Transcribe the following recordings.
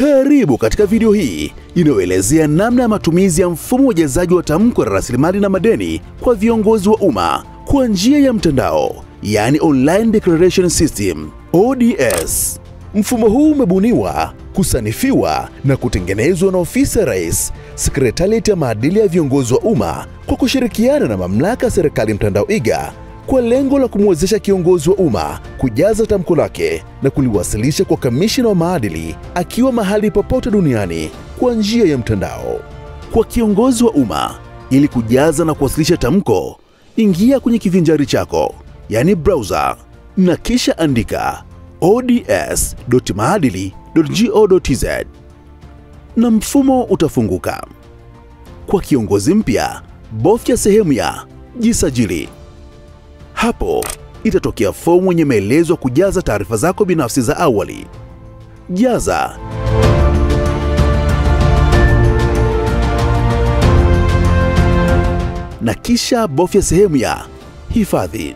Karibu katika video hii inayoelezea namna ya matumizi ya mfumo wa ujazaji wa tamko la rasilimali na madeni kwa viongozi wa umma kwa njia ya mtandao, yani Online Declaration System, ODS. Mfumo huu umebuniwa, kusanifiwa na kutengenezwa na Ofisi ya Rais, Sekretarieti ya Maadili ya Viongozi wa Umma kwa kushirikiana na Mamlaka ya Serikali Mtandao iga, kwa lengo la kumwezesha kiongozi wa umma kujaza tamko lake na kuliwasilisha kwa kamishina wa maadili akiwa mahali popote duniani kwa njia ya mtandao. Kwa kiongozi wa umma, ili kujaza na kuwasilisha tamko, ingia kwenye kivinjari chako, yani browser, na kisha andika ods.maadili.go.tz na mfumo utafunguka. Kwa kiongozi mpya, bofya sehemu ya jisajili. Hapo itatokea fomu yenye maelezo ya kujaza taarifa zako binafsi za awali. Jaza. Na kisha bofya sehemu ya hifadhi.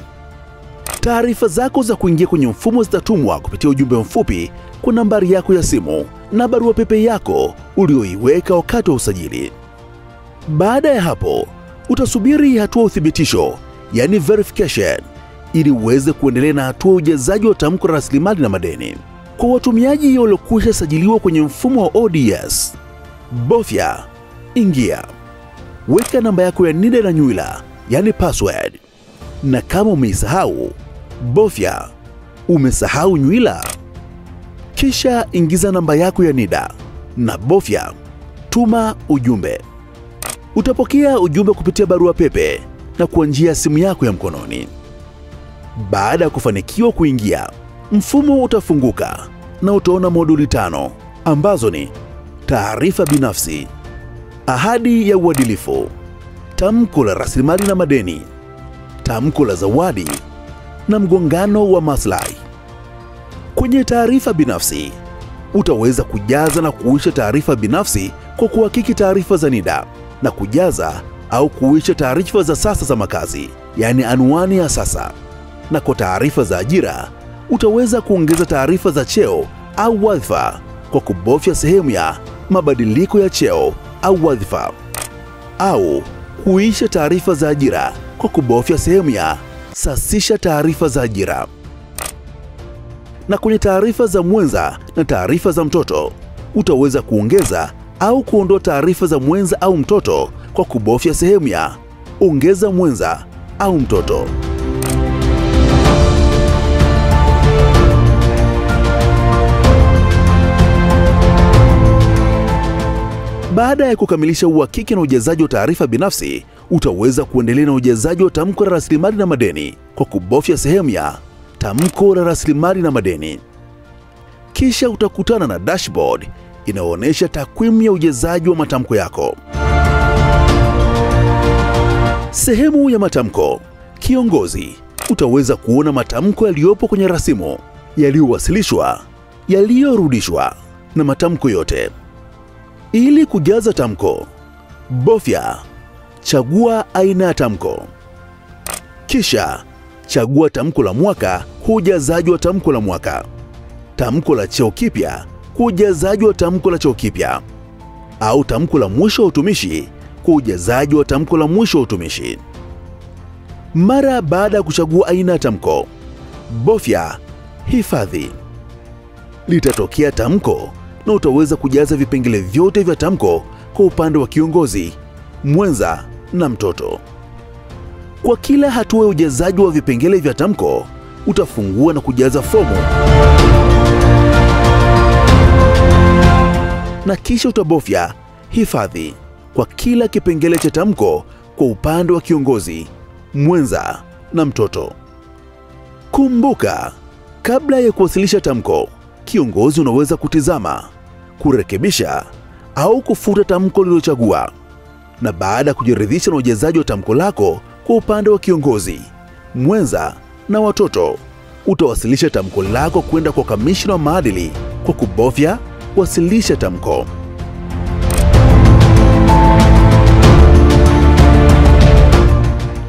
Taarifa zako za kuingia kwenye mfumo zitatumwa kupitia ujumbe mfupi kwa nambari yako ya simu na barua pepe yako ulioiweka wakati wa usajili. Baada ya hapo, utasubiri hatua ya uthibitisho, yani verification, ili uweze kuendelea na hatua ya ujazaji wa tamko la rasilimali na madeni. Kwa watumiaji waliokwisha sajiliwa kwenye mfumo wa ODS, bofya ingia. Weka namba yako ya NIDA na nywila, yani password. Na kama umeisahau, bofya umesahau nywila. Kisha ingiza namba yako ya NIDA na bofya tuma ujumbe. Utapokea ujumbe kupitia barua pepe na kwa njia ya simu yako ya mkononi. Baada ya kufanikiwa kuingia, mfumo utafunguka na utaona moduli 5 ambazo ni taarifa binafsi, ahadi ya uadilifu, tamko la rasilimali na madeni, tamko la zawadi na mgongano wa maslahi. Kwenye taarifa binafsi, utaweza kujaza na kuisha taarifa binafsi kwa kuhakiki taarifa za NIDA na kujaza au kuisha taarifa za sasa za makazi, yani anwani ya sasa. Na kwa taarifa za ajira, utaweza kuongeza taarifa za cheo au wadhifa kwa kubofya sehemu ya mabadiliko ya cheo au wadhifa, au kuisha taarifa za ajira kwa kubofya sehemu ya sasisha taarifa za ajira. Na kwenye taarifa za mwenza na taarifa za mtoto, utaweza kuongeza au kuondoa taarifa za mwenza au mtoto kwa kubofya sehemu ya ongeza mwenza au mtoto. Baada ya kukamilisha uhakiki na ujazaji wa taarifa binafsi, utaweza kuendelea na ujazaji wa tamko la rasilimali na madeni kwa kubofya sehemu ya tamko la rasilimali na madeni. Kisha utakutana na dashboard inayoonyesha takwimu ya ujazaji wa matamko yako. Sehemu ya matamko. Kiongozi, utaweza kuona matamko yaliyopo kwenye rasimu, yaliyowasilishwa, yaliyorudishwa na matamko yote. Ili kujaza tamko, bofya chagua aina ya tamko. Kisha chagua tamko la mwaka kwa ujazaji wa tamko la mwaka, tamko la cheo kipya kwa ujazaji wa tamko la cheo kipya, au tamko la mwisho wa utumishi kwa ujazaji wa tamko la mwisho wa utumishi. Mara baada ya kuchagua aina ya tamko, bofya hifadhi. Litatokea tamko na utaweza kujaza vipengele vyote vya tamko kwa upande wa kiongozi, mwenza na mtoto. Kwa kila hatua ya ujazaji wa vipengele vya tamko, utafungua na kujaza fomu. Na kisha utabofya hifadhi kwa kila kipengele cha tamko kwa upande wa kiongozi, mwenza na mtoto. Kumbuka, kabla ya kuwasilisha tamko, kiongozi unaweza kutizama, kurekebisha au kufuta tamko lililochagua. Na baada ya kujiridhisha na ujazaji wa tamko lako kwa upande wa kiongozi, mwenza na watoto, utawasilisha tamko lako kwenda kwa kamishna wa maadili kwa kubofya wasilisha tamko.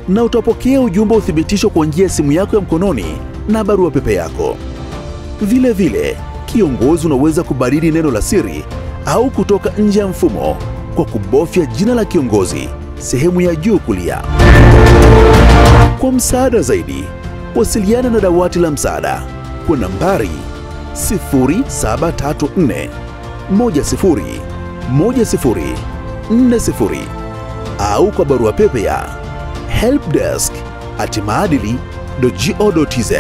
Na utapokea ujumbe wa uthibitisho kwa njia ya simu yako ya mkononi na barua pepe yako. Vile vile, kiongozi unaweza kubadili neno la siri au kutoka nje ya mfumo kwa kubofya jina la kiongozi sehemu ya juu kulia. Kwa msaada zaidi, wasiliana na dawati la msaada kwa nambari 0734 101040 au kwa barua pepe ya helpdesk@maadili.go.tz.